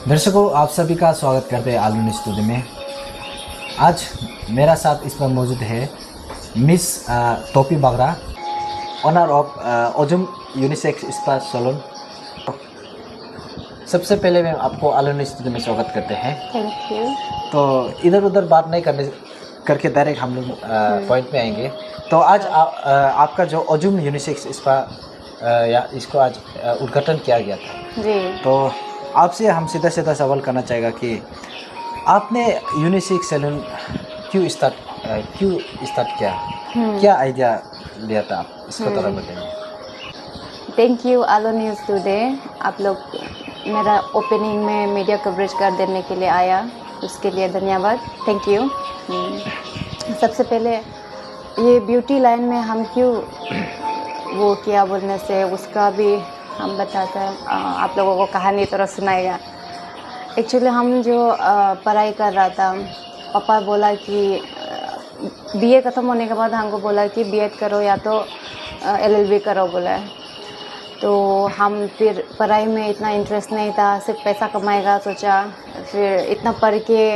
दर्शकों, आप सभी का स्वागत करते हैं आलू स्टूडियो में। आज मेरा साथ इस पर मौजूद है miss Topi Bagra, owner of ओजुम यूनिसेक्स स्पा सैलून। सबसे पहले मैं आपको आलू स्टूडियो में स्वागत करते हैं। Thank you. तो इधर उधर बात नहीं करके डायरेक्ट हम लोग पॉइंट पे आएंगे। तो आज आपका जो ओजुम यूनिसेक्स स्पा या इसको आज उद्घाटन किया गया था जी। तो आपसे हम सीधा सीधा सवाल करना चाहेगा कि आपने यूनिसेक्स सैलून क्यों स्टार्ट किया, क्या आइडिया लिया था आप इसको थोड़ा बताइए। थैंक यू आलो न्यूज़ टुडे, आप लोग मेरा ओपनिंग में मीडिया कवरेज कर देने के लिए आया, उसके लिए धन्यवाद, थैंक यू। सबसे पहले ये ब्यूटी लाइन में हम क्यों वो किया बोलने से उसका भी हम बताते हैं, आप लोगों को कहानी तरह सुनाएगा। एक्चुअली हम जो पढ़ाई कर रहा था, पापा बोला कि बीए ख़त्म होने के बाद हमको बोला कि बीएड करो या तो एलएलबी करो बोला। तो हम फिर पढ़ाई में इतना इंटरेस्ट नहीं था, सिर्फ पैसा कमाएगा सोचा, फिर इतना पढ़ के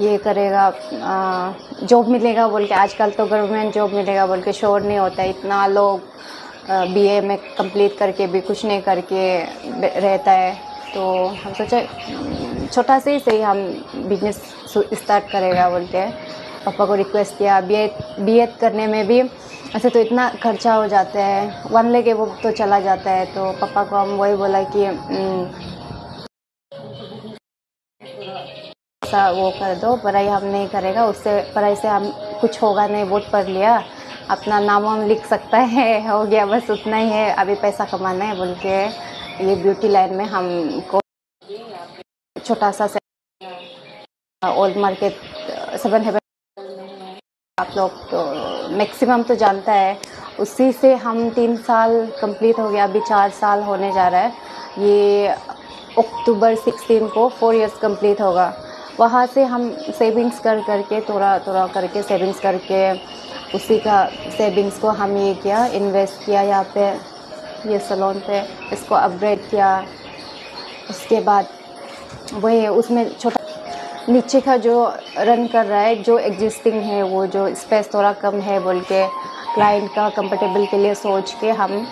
ये करेगा जॉब मिलेगा बोल के, आजकल तो गवर्नमेंट जॉब मिलेगा बोल के श्योर नहीं होता है। इतना लोग बीए में कंप्लीट करके भी कुछ नहीं करके रहता है। तो हम सोचा छोटा से ही सही हम बिजनेस स्टार्ट करेगा बोल के पापा को रिक्वेस्ट किया। बीएड करने में भी ऐसे तो इतना खर्चा हो जाता है, 1 लाख वो तो चला जाता है। तो पापा को हम वही बोला कि ऐसा वो कर दो, पढ़ाई हम नहीं करेगा, उससे पढ़ाई से हम कुछ होगा नहीं, बहुत पढ़ लिया, अपना नाम हम लिख सकता है, हो गया बस उतना ही है, अभी पैसा कमाना है बोल के ये ब्यूटी लाइन में हमको छोटा सा ओल्ड मार्केट 7 हेवन आप लोग तो मैक्सिमम तो जानता है, उसी से हम 3 साल कंप्लीट हो गया, अभी 4 साल होने जा रहा है। ये अक्टूबर 16 को 4 इयर्स कंप्लीट होगा। वहाँ से हम सेविंग्स करके थोड़ा थोड़ा करके सेविंग्स करके उसी का सेविंग्स को हम ये किया, इन्वेस्ट किया यहाँ पे ये सैलून पे, इसको अपग्रेड किया। उसके बाद वही उसमें छोटा नीचे का जो रन कर रहा है, जो एग्जिस्टिंग है, वो जो स्पेस थोड़ा कम है बोल के क्लाइंट का कंफर्टेबल के लिए सोच के हम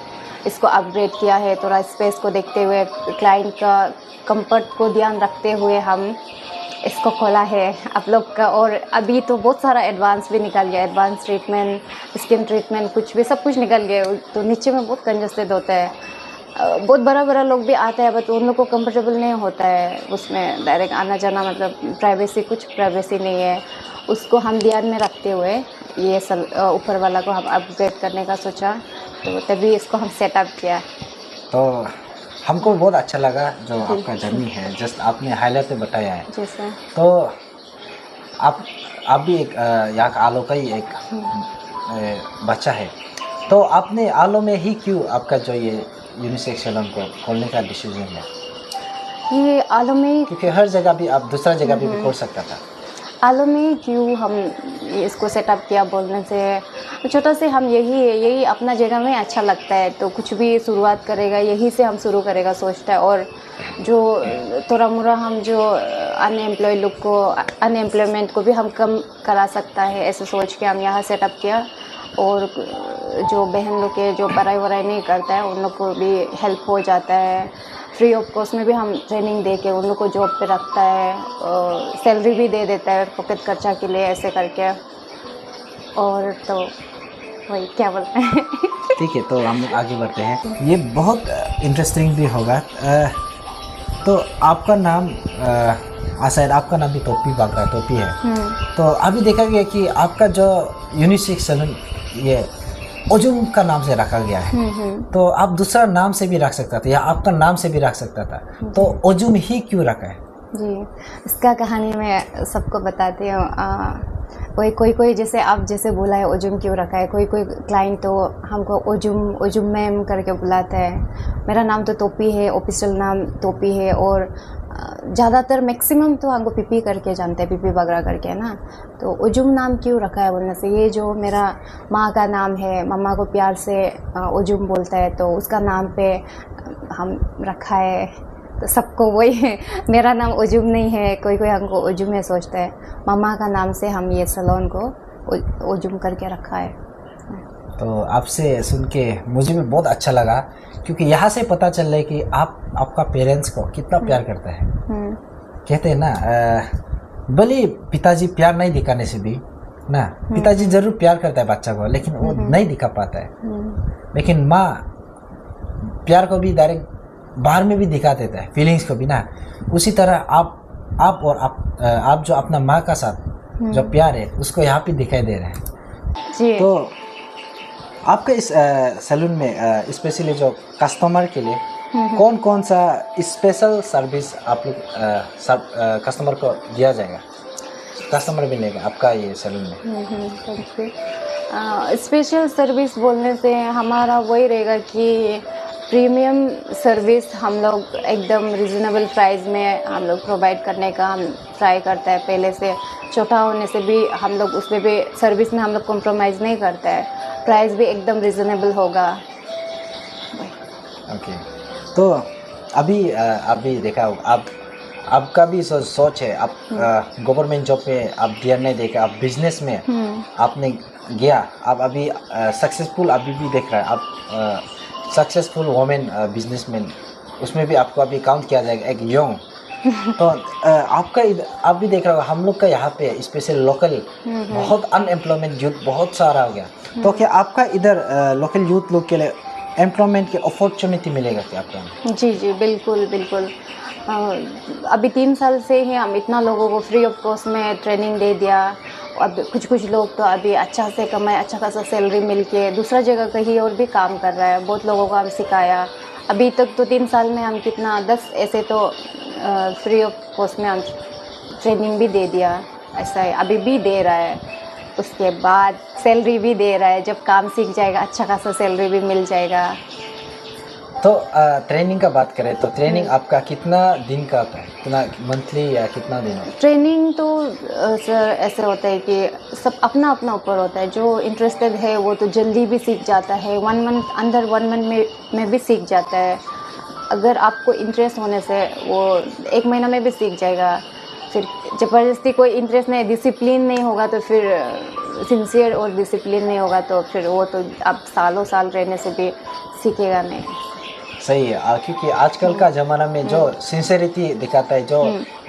इसको अपग्रेड किया है। थोड़ा स्पेस को देखते हुए, क्लाइंट का कंफर्ट को ध्यान रखते हुए हम इसको खोला है आप लोग का। और अभी तो बहुत सारा एडवांस भी निकल गया, एडवांस ट्रीटमेंट, स्किन ट्रीटमेंट, कुछ भी सब कुछ निकल गया। तो नीचे में बहुत कंजस्टेड होता है, बहुत बड़ा लोग भी आता है, बट उन लोग को कंफर्टेबल नहीं होता है उसमें डायरेक्ट आना जाना, मतलब प्राइवेसी, कुछ प्राइवेसी नहीं है। उसको हम ध्यान में रखते हुए ये ऊपर वाला को हम अपग्रेड करने का सोचा, तो तभी इसको हम सेटअप किया। तो हमको बहुत अच्छा लगा जो आपका जर्नी है, जस्ट आपने हाईलाइट में बताया है। जी सर। तो आप भी एक यहाँ का आलो का ही एक बच्चा है, तो आपने आलो में ही क्यों आपका जो ये यूनिसेक्स सैलून को खोलने का डिसीजन है? ये आलो में, क्योंकि हर जगह भी आप दूसरा जगह भी खोल सकता था। आलो में क्यों हम इसको सेटअप किया बोलने से, छोटा से हम यही अपना जगह में अच्छा लगता है, तो कुछ भी शुरुआत करेगा यही से हम शुरू करेगा सोचता है। और जो थोड़ा मोड़ा हम जो अनएम्प्लॉयमेंट को भी हम कम करा सकता है, ऐसे सोच के हम यहाँ सेटअप किया। और जो बहन लोग के जो पढ़ाई वढ़ाई नहीं करता है उन लोग को भी हेल्प हो जाता है, फ्री ऑफ कॉस्ट में भी हम ट्रेनिंग दे के उन लोग को जॉब पे रखता है, और सैलरी भी दे देता है पॉकेट खर्चा के लिए, ऐसे करके। और तो वही क्या बोलते हैं ठीक है, तो हम आगे बढ़ते हैं, ये बहुत इंटरेस्टिंग भी होगा। तो आपका नाम शायद आपका नाम भी टोपी बागरा टोपी है। तो अभी देखा गया कि आपका जो यूनिसेक्स सैलून ये ओजुम का नाम से रखा गया है, तो आप दूसरा नाम से भी रख सकता था या आपका नाम से भी रख सकता था, तो ओजुम ही क्यों रखा है? जी, इसका कहानी मैं सबको बताती हूँ। कोई जैसे आप जैसे बोला है ओजुम क्यों रखा है, कोई क्लाइंट तो हमको ओजुम मैम करके बुलाता है। मेरा नाम तो टोपी है, ऑफिशियल नाम टोपी है, और ज़्यादातर मैक्सिमम तो हमको पीपी करके जानते हैं, पीपी बागरा करके, है ना। तो ओजुम नाम क्यों रखा है बोलने से, ये जो मेरा माँ का नाम है, मम्मा को प्यार से ओजुम बोलता है, तो उसका नाम पे हम रखा है। तो सबको वही है, मेरा नाम उजुम नहीं है, कोई कोई हमको उजुम है सोचता है। मामा का नाम से हम ये सैलून को उजुम करके रखा है। तो आपसे सुन के मुझे भी बहुत अच्छा लगा, क्योंकि यहाँ से पता चल रहा है कि आपका पेरेंट्स को कितना प्यार करता है। कहते हैं ना, भले पिताजी प्यार नहीं दिखाने से भी ना, पिताजी जरूर प्यार करता है बच्चा को, लेकिन वो नहीं दिखा पाता है। लेकिन माँ प्यार को भी डायरेक्ट बाहर में भी दिखा देता है, फीलिंग्स को भी ना। उसी तरह आप जो अपना माँ का साथ जो प्यार है उसको यहाँ पे दिखाई दे रहे हैं जी। तो आपके इस सैलून में स्पेशली जो कस्टमर के लिए कौन कौन सा स्पेशल सर्विस आप लोग कस्टमर को दिया जाएगा, कस्टमर भी लेगा आपका ये सैलून में? स्पेशल सर्विस बोलने से हमारा वही रहेगा कि प्रीमियम सर्विस हम लोग एकदम रिजनेबल प्राइस में हम लोग प्रोवाइड करने का हम ट्राई करते हैं। पहले से छोटा होने से भी हम लोग उसमें भी सर्विस में हम लोग कॉम्प्रोमाइज़ नहीं करते हैं, प्राइस भी एकदम रिजनेबल होगा। ओके, तो अभी देखा होगा आपका भी सोच है, आप गवर्नमेंट जॉब में आप ध्यान नहीं देकर आप बिजनेस में आपने गया, आप अभी सक्सेसफुल अभी भी देख रहा है, आप सक्सेसफुल वोमेन बिजनेसमैन, उसमें भी आपको अभी काउंट किया जाएगा एक यंग। तो आप भी देख रहे हो हम लोग का यहाँ पे स्पेशल लोकल बहुत अनएम्प्लॉयमेंट यूथ बहुत सारा हो गया। तो क्या आपका इधर लोकल यूथ लोग के लिए एम्प्लॉयमेंट की अपॉर्चुनिटी मिलेगा क्या आपको? जी जी बिल्कुल बिल्कुल। अभी 3 साल से ही हम इतना लोगों को फ्री ऑफ कॉस्ट में ट्रेनिंग दे दिया। अब कुछ लोग तो अभी अच्छा से कमाए, अच्छा खासा सैलरी मिल के दूसरा जगह कहीं और भी काम कर रहा है। बहुत लोगों को हम सिखाया अभी तक, तो 3 साल में हम कितना 10 ऐसे तो फ्री ऑफ कॉस्ट में हम ट्रेनिंग भी दे दिया। ऐसा है, अभी भी दे रहा है, उसके बाद सैलरी भी दे रहा है। जब काम सीख जाएगा अच्छा खासा सैलरी भी मिल जाएगा। तो ट्रेनिंग का बात करें तो ट्रेनिंग आपका कितना दिन का होता है, कितना मंथली या कितना दिन होता है? ट्रेनिंग तो सर ऐसे होता है कि सब अपना अपना ऊपर होता है। जो इंटरेस्टेड है वो तो जल्दी भी सीख जाता है, 1 मंथ में भी सीख जाता है। अगर आपको इंटरेस्ट होने से वो 1 महीना में भी सीख जाएगा। फिर ज़बरदस्ती कोई इंटरेस्ट नहीं, डिसिप्लिन नहीं होगा तो फिर सिंसियर और डिसिप्लिन नहीं होगा तो फिर वो तो आप सालों साल रहने से भी सीखेगा नहीं। सही है, क्योंकि आजकल का ज़माना में जो सिंसियरिटी दिखाता है, जो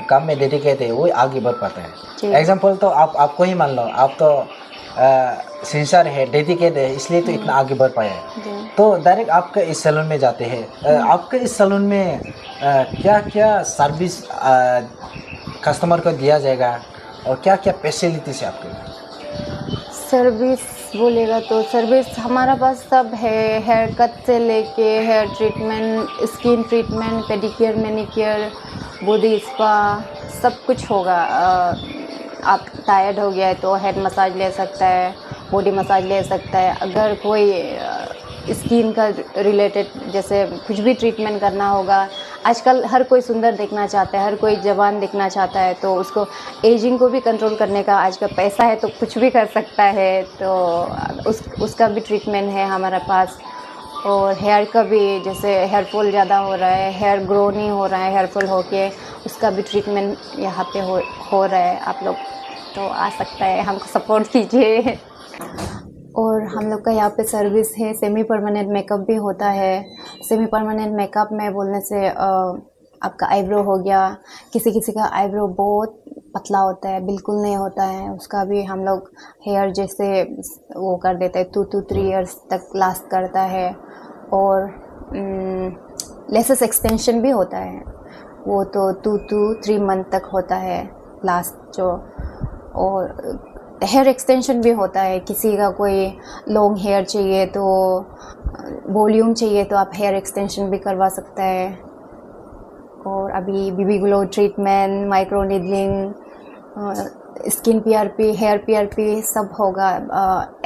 काम में डेडिकेट है, वो आगे बढ़ पाता है। एग्जाम्पल तो आपको ही मान लो, आप तो सिंसियर है, डेडिकेट है, इसलिए तो इतना आगे बढ़ पाया है। तो डायरेक्ट आपका इस सैलून में जाते हैं, आपके इस सैलून में क्या क्या सर्विस कस्टमर को दिया जाएगा और क्या क्या फैसिलिटीज है आपके? सर्विस बोलेगा तो सर्विस हमारा पास सब है, हेयर कट से लेके hair treatment, skin treatment, pedicure, manicure, body spa, सब कुछ होगा। आप टायर्ड हो गया है तो हेड मसाज ले सकता है, बॉडी मसाज ले सकता है। अगर कोई स्किन का रिलेटेड जैसे कुछ भी ट्रीटमेंट करना होगा, आजकल हर कोई सुंदर दिखना चाहता है, हर कोई जवान दिखना चाहता है, तो उसको एजिंग को भी कंट्रोल करने का आज का पैसा है तो कुछ भी कर सकता है। तो उसका भी ट्रीटमेंट है हमारे पास। और हेयर का भी, जैसे हेयर फॉल ज़्यादा हो रहा है, हेयर ग्रो नहीं हो रहा है, हेयर फॉल होके उसका भी ट्रीटमेंट यहाँ पे हो रहा है। आप लोग तो आ सकता है, हमको सपोर्ट कीजिए। और हम लोग का यहाँ पे सर्विस है, सेमी परमानेंट मेकअप भी होता है। सेमी परमानेंट मेकअप में बोलने से आपका आईब्रो हो गया, किसी का आईब्रो बहुत पतला होता है, बिल्कुल नहीं होता है, उसका भी हम लोग हेयर जैसे वो कर देते हैं, 2 to 3 इयर्स तक लास्ट करता है। और लेसेस एक्सटेंशन भी होता है, वो तो 2 to 3 मंथ तक होता है लास्ट जो। और हेयर एक्सटेंशन भी होता है, किसी का कोई लॉन्ग हेयर चाहिए तो वॉल्यूम चाहिए तो आप हेयर एक्सटेंशन भी करवा सकता है। और अभी BB glow treatment, micro needling, skin PRP, hair PRP सब होगा।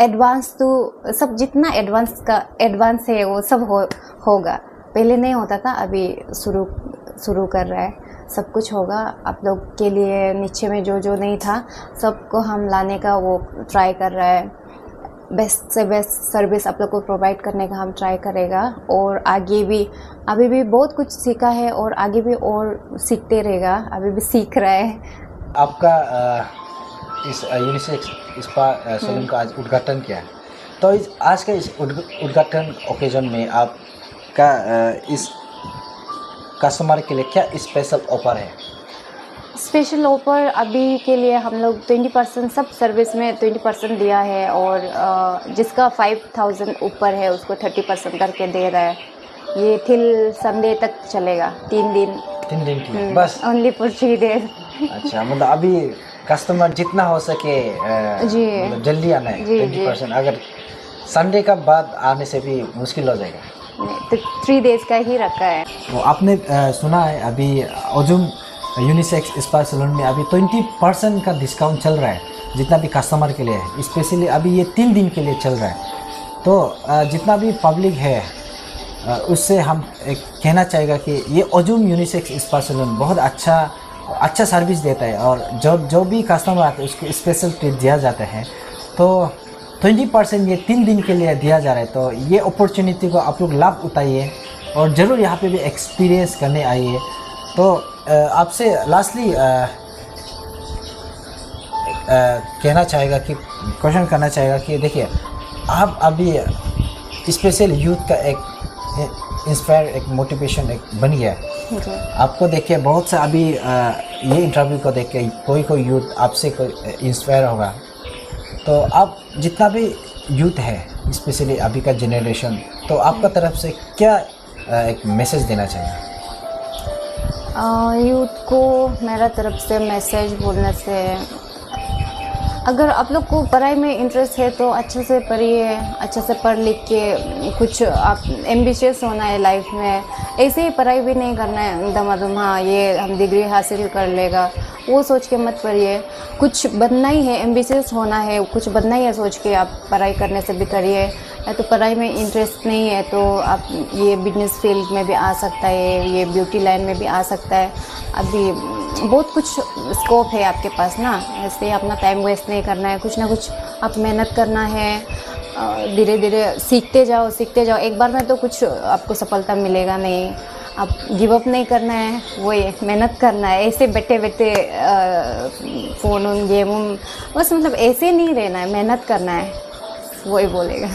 एडवांस तो सब जितना एडवांस है वो सब होगा। पहले नहीं होता था, अभी शुरू कर रहा है, सब कुछ होगा आप लोग के लिए। नीचे में जो नहीं था सबको हम लाने का वो ट्राई कर रहा है। बेस्ट से बेस्ट सर्विस आप लोग को प्रोवाइड करने का हम ट्राई करेगा। और आगे भी अभी भी बहुत कुछ सीखा है और आगे भी और सीखते रहेगा, अभी भी सीख रहा है। आपका इस यूनिसेक्स स्पा सैलून का आज उद्घाटन किया है, तो आज के इस उद्घाटन ओकेजन में आपका इस कस्टमर के लिए क्या स्पेशल ऑफर है? स्पेशल ऑफर अभी के लिए हम लोग 20% सब सर्विस में 20% दिया है, और जिसका 5000 ऊपर है उसको 30% करके दे रहा है। ये till संडे तक चलेगा, 3 दिन। 3 दिन के लिए बस? Only for 3 days. अच्छा, मतलब अभी कस्टमर जितना हो सके जी मतलब जल्दी आना है। जी 20%, अगर संडे का बाद आने से भी मुश्किल हो जाएगा। तो 3 डेज का ही रखा है। तो आपने सुना है अभी ओजुम यूनिसेक्स स्पा सैलून में अभी 20% का डिस्काउंट चल रहा है, जितना भी कस्टमर के लिए है। स्पेशली अभी ये 3 दिन के लिए चल रहा है। तो जितना भी पब्लिक है उससे हम एक कहना चाहेगा कि ये ओजुम यूनिसेक्स स्पा सैलून बहुत अच्छा सर्विस देता है, और जो भी कस्टमर आते हैं उसको स्पेशल ट्रीट दिया जाता है। तो 20% ये 3 दिन के लिए दिया जा रहा है। तो ये अपॉर्चुनिटी को आप लोग लाभ उठाइए और ज़रूर यहाँ पे भी एक्सपीरियंस करने आइए। तो आपसे लास्टली कहना चाहेगा कि क्वेश्चन करना चाहेगा कि देखिए, आप अभी स्पेशल यूथ का एक इंस्पायर, एक मोटिवेशन एक बन गया है। आपको देखिए बहुत सा अभी ये इंटरव्यू को देख के कोई यूथ आपसे कोई इंस्पायर होगा। तो आप जितना भी यूथ है स्पेशली अभी का जनरेशन, तो आपका तरफ से क्या एक मैसेज देना चाहिए? यूथ को मेरा तरफ से मैसेज बोलने से, अगर आप लोग को पढ़ाई में इंटरेस्ट है तो अच्छे से पढ़िए, अच्छे से पढ़ लिख के कुछ आप एम्बिशियस होना है लाइफ में। ऐसे ही पढ़ाई भी नहीं करना है दमादम, हाँ ये हम डिग्री हासिल कर लेगा वो सोच के मत पढ़िए। कुछ बनना ही है, एम्बिशियस होना है, कुछ बनना ही है सोच के आप पढ़ाई करने से भी करिए। या तो पढ़ाई में इंटरेस्ट नहीं है तो आप ये बिजनेस फील्ड में भी आ सकता है, ये ब्यूटी लाइन में भी आ सकता है। अभी बहुत कुछ स्कोप है आपके पास ना, ऐसे अपना टाइम वेस्ट नहीं करना है, कुछ ना कुछ आप मेहनत करना है। धीरे धीरे सीखते जाओ। एक बार में तो कुछ आपको सफलता मिलेगा नहीं, आप गिव अप नहीं करना है, वही मेहनत करना है। ऐसे बैठे फ़ोन गेम बस, मतलब ऐसे नहीं रहना है, मेहनत करना है, वही बोलेगा।